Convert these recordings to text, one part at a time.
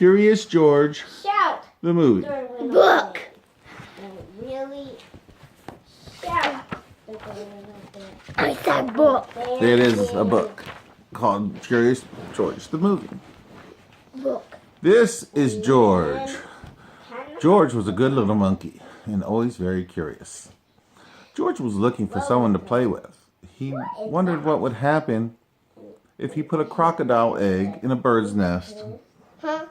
Curious George, Shout. the movie. Book. Really shout. I said book. It is a book called Curious George, the movie. Book. This is George. George was a good little monkey and always very curious. George was looking for someone to play with. He wondered what would happen if he put a crocodile egg in a bird's nest. Huh?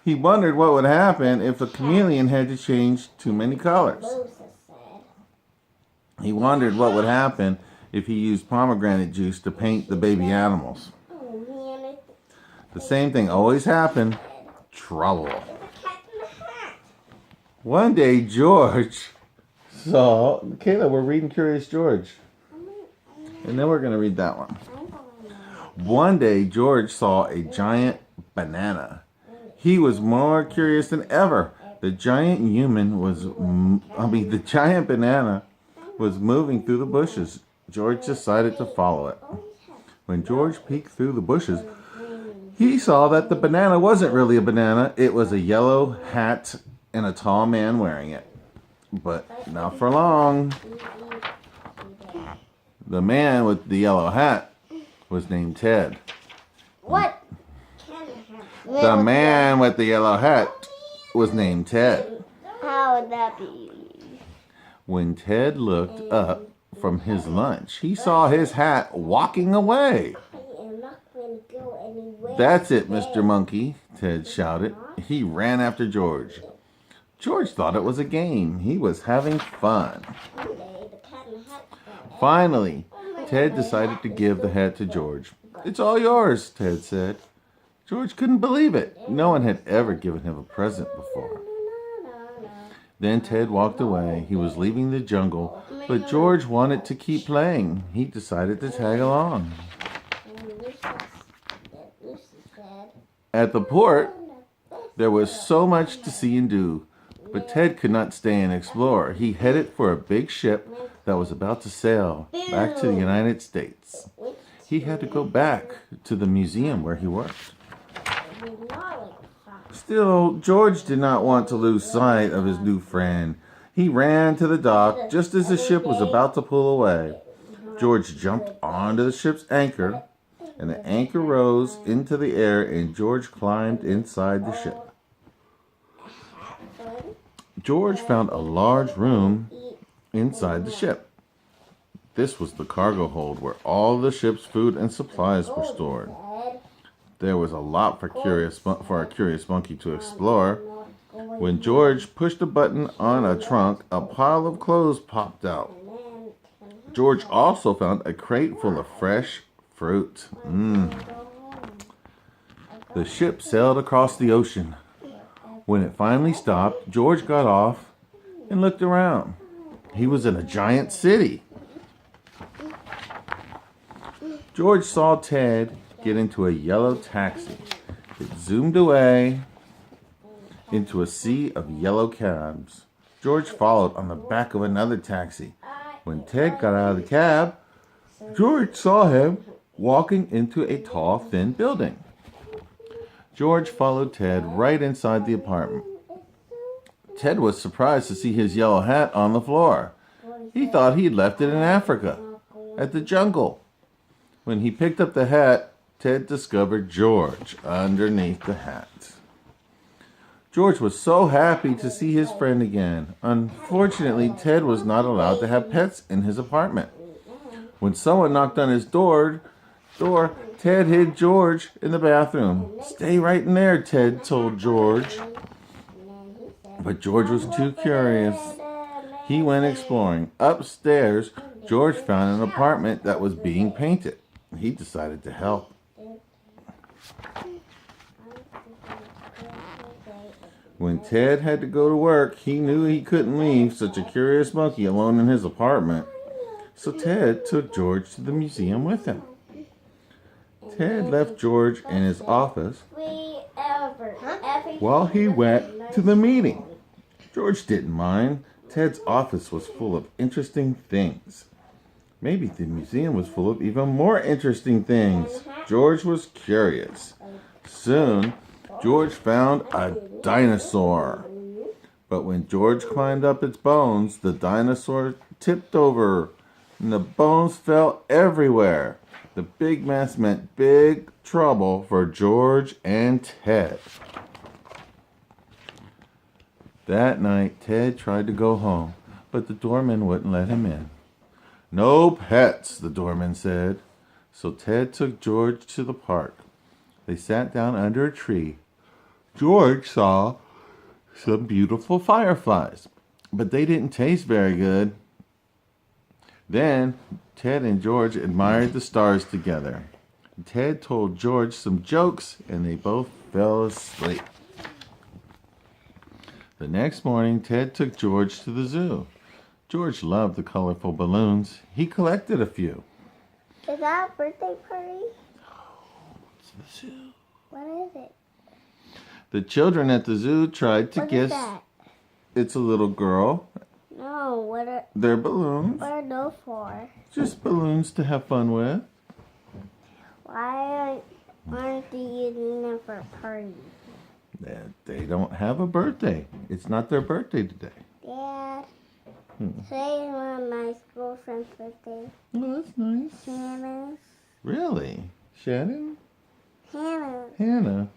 He wondered what would happen if a chameleon had to change too many colors. He wondered what would happen if he used pomegranate juice to paint the baby animals. The same thing always happened. Trouble. One day George saw... Kayla, we're reading Curious George. And then we're going to read that one. One day George saw a giant banana. He was more curious than ever. The giant banana was moving through the bushes. George decided to follow it. When George peeked through the bushes, he saw that the banana wasn't really a banana. It was a yellow hat and a tall man wearing it. But not for long. The man with the yellow hat was named Ted. What? The man with the yellow hat was named Ted. How would that be? When Ted looked up from his lunch, he saw his hat walking away. That's it, Mr. Monkey, Ted shouted. He ran after George. George thought it was a game. He was having fun. Finally, Ted decided to give the hat to George. It's all yours, Ted said. George couldn't believe it. No one had ever given him a present before. Then Ted walked away. He was leaving the jungle, but George wanted to keep playing. He decided to tag along. At the port, there was so much to see and do, but Ted could not stay and explore. He headed for a big ship that was about to sail back to the United States. He had to go back to the museum where he worked. Still, George did not want to lose sight of his new friend. He ran to the dock just as the ship was about to pull away. George jumped onto the ship's anchor, and the anchor rose into the air, and George climbed inside the ship. George found a large room inside the ship. This was the cargo hold where all the ship's food and supplies were stored. There was a lot for a curious monkey to explore. When George pushed a button on a trunk, a pile of clothes popped out. George also found a crate full of fresh fruit. The ship sailed across the ocean. When it finally stopped, George got off and looked around. He was in a giant city. George saw Ted get into a yellow taxi. It zoomed away into a sea of yellow cabs. George followed on the back of another taxi. When Ted got out of the cab, George saw him walking into a tall, thin building. George followed Ted right inside the apartment. Ted was surprised to see his yellow hat on the floor. He thought he'd left it in Africa, at the jungle. When he picked up the hat, Ted discovered George underneath the hat. George was so happy to see his friend again. Unfortunately, Ted was not allowed to have pets in his apartment. When someone knocked on his door, Ted hid George in the bathroom. "Stay right in there," Ted told George. But George was too curious. He went exploring. Upstairs, George found an apartment that was being painted. He decided to help. When Ted had to go to work, he knew he couldn't leave such a curious monkey alone in his apartment. So Ted took George to the museum with him. Ted left George in his office while he went to the meeting. George didn't mind. Ted's office was full of interesting things. Maybe the museum was full of even more interesting things. George was curious. Soon, George found a dinosaur. But when George climbed up its bones, the dinosaur tipped over and the bones fell everywhere. The big mess meant big trouble for George and Ted. That night, Ted tried to go home, but the doorman wouldn't let him in. "No pets," the doorman said. So Ted took George to the park. They sat down under a tree. George saw some beautiful fireflies, but they didn't taste very good. Then Ted and George admired the stars together. Ted told George some jokes, and they both fell asleep. The next morning, Ted took George to the zoo. George loved the colorful balloons. He collected a few. Is that a birthday party? It's the zoo. What is it? The children at the zoo tried to What guess. is that? It's a little girl. No, They're balloons. what are those for? Just balloons to have fun with. Why aren't they using them for a party? They don't have a birthday. It's not their birthday today. Dad, today is one of my girlfriend's birthday. Oh, that's nice. Hannah's. Really? Shannon? Hannah. Hannah?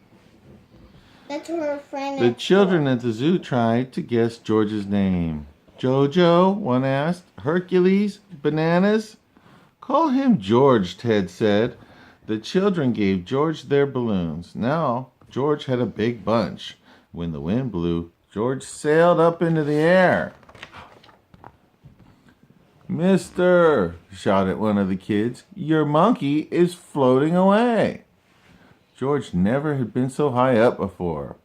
That's her friend. The children at the zoo tried to guess George's name. Jojo, one asked. Hercules? Bananas? Call him George, Ted said. The children gave George their balloons. Now, George had a big bunch. When the wind blew, George sailed up into the air. "Mister," shouted one of the kids, "your monkey is floating away." George never had been so high up before.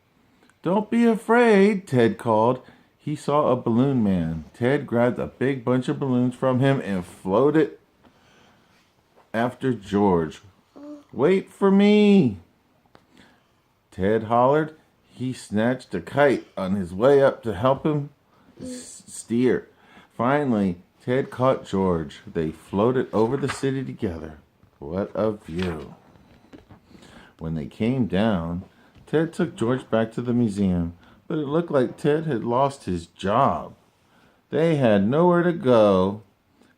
"Don't be afraid," Ted called. He saw a balloon man. Ted grabbed a big bunch of balloons from him and floated after George. "Wait for me," Ted hollered. He snatched a kite on his way up to help him steer. Finally, Ted caught George. They floated over the city together. What a view. When they came down, Ted took George back to the museum, but it looked like Ted had lost his job. They had nowhere to go.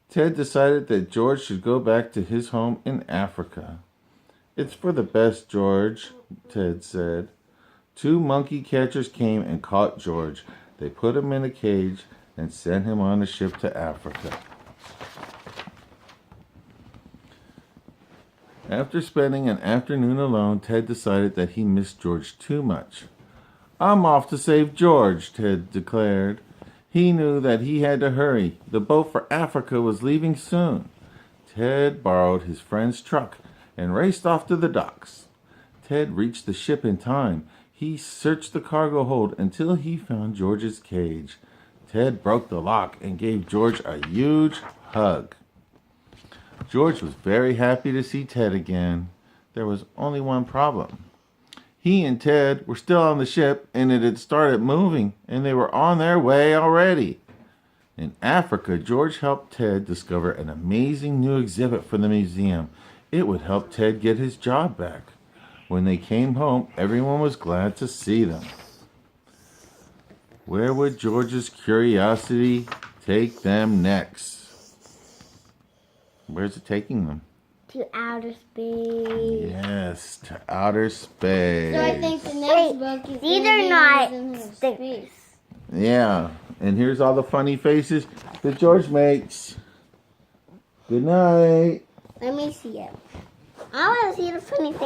Ted decided that George should go back to his home in Africa. "It's for the best, George," Ted said. 2 monkey catchers came and caught George. They put him in a cage and sent him on a ship to Africa. After spending an afternoon alone, Ted decided that he missed George too much. "I'm off to save George," Ted declared. He knew that he had to hurry. The boat for Africa was leaving soon. Ted borrowed his friend's truck and raced off to the docks. Ted reached the ship in time. He searched the cargo hold until he found George's cage. Ted broke the lock and gave George a huge hug. George was very happy to see Ted again. There was only one problem. He and Ted were still on the ship, and it had started moving, and they were on their way already. In Africa, George helped Ted discover an amazing new exhibit for the museum. It would help Ted get his job back. When they came home, everyone was glad to see them. Where would George's curiosity take them next? Where's it taking them? To outer space. Yes, to outer space. So I think the next book is these are not space. Yeah, and here's all the funny faces that George makes. Good night. Let me see it. I want to see the funny face.